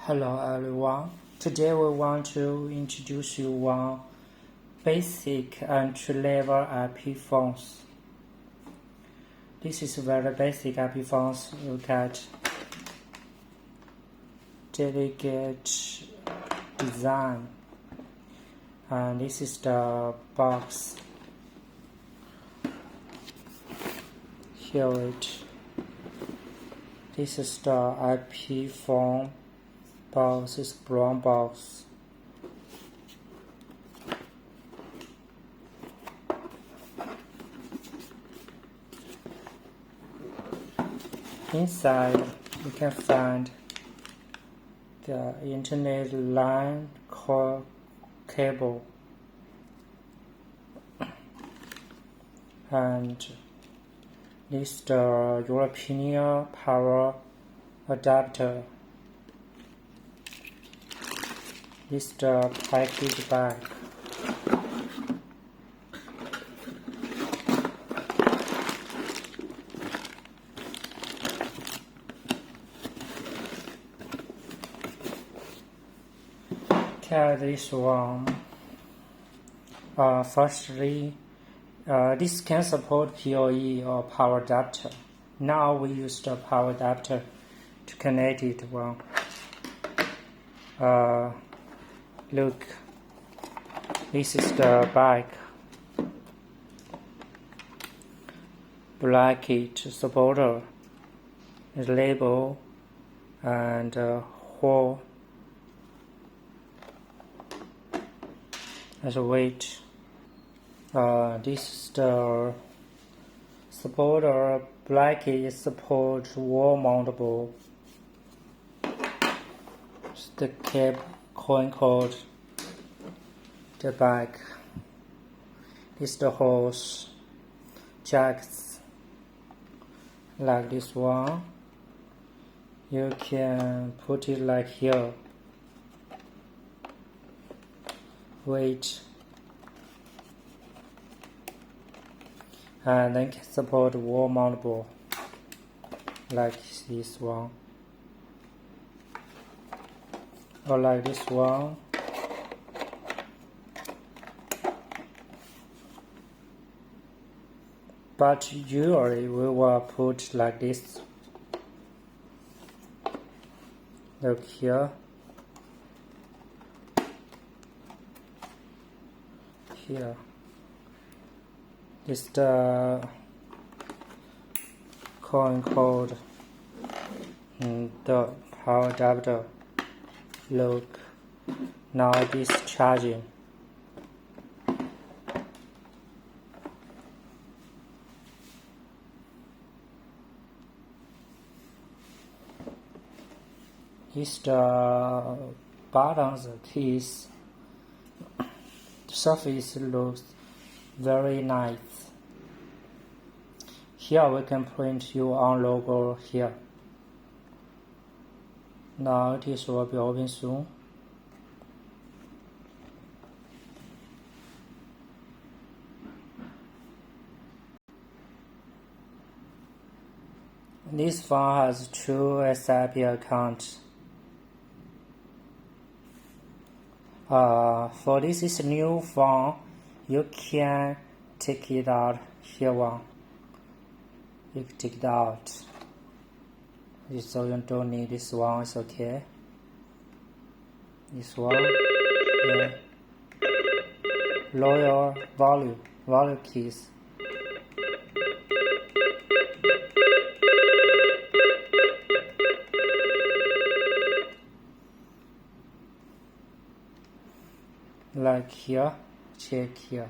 Hello everyone, today we want to introduce you one basic entry-level IP phones. This is very basic IP phones. Look at delicate design, and this is the box. Here this is the IP phone box. Is brown box. Inside you can find the internet line cable and this is the European power adapter. This is the package bag. Okay, this one. Firstly, this can support PoE or power adapter. Now we use the power adapter to connect it. Look, this is the back. Bracket supporter, label, and hole as a weight. This is the supporter bracket. Support wall mountable. The coin cord. The back. This is the hose. Jacks like this one. You can put it like here. Weight. And then can support wall mountable like this one, or like this one. But usually we will put like this. Look here. Here. This is the coin cord and the power adapter. Look, now it is charging. This is the buttons, the keys. The surface looks very nice. Here we can print your own logo here. Now this will be open soon. This phone has 2 SIP accounts. For this is new phone, you can take it out here. You can take it out. So you don't need this one. It's okay. This one, yeah. Lower volume keys. Like here, check here.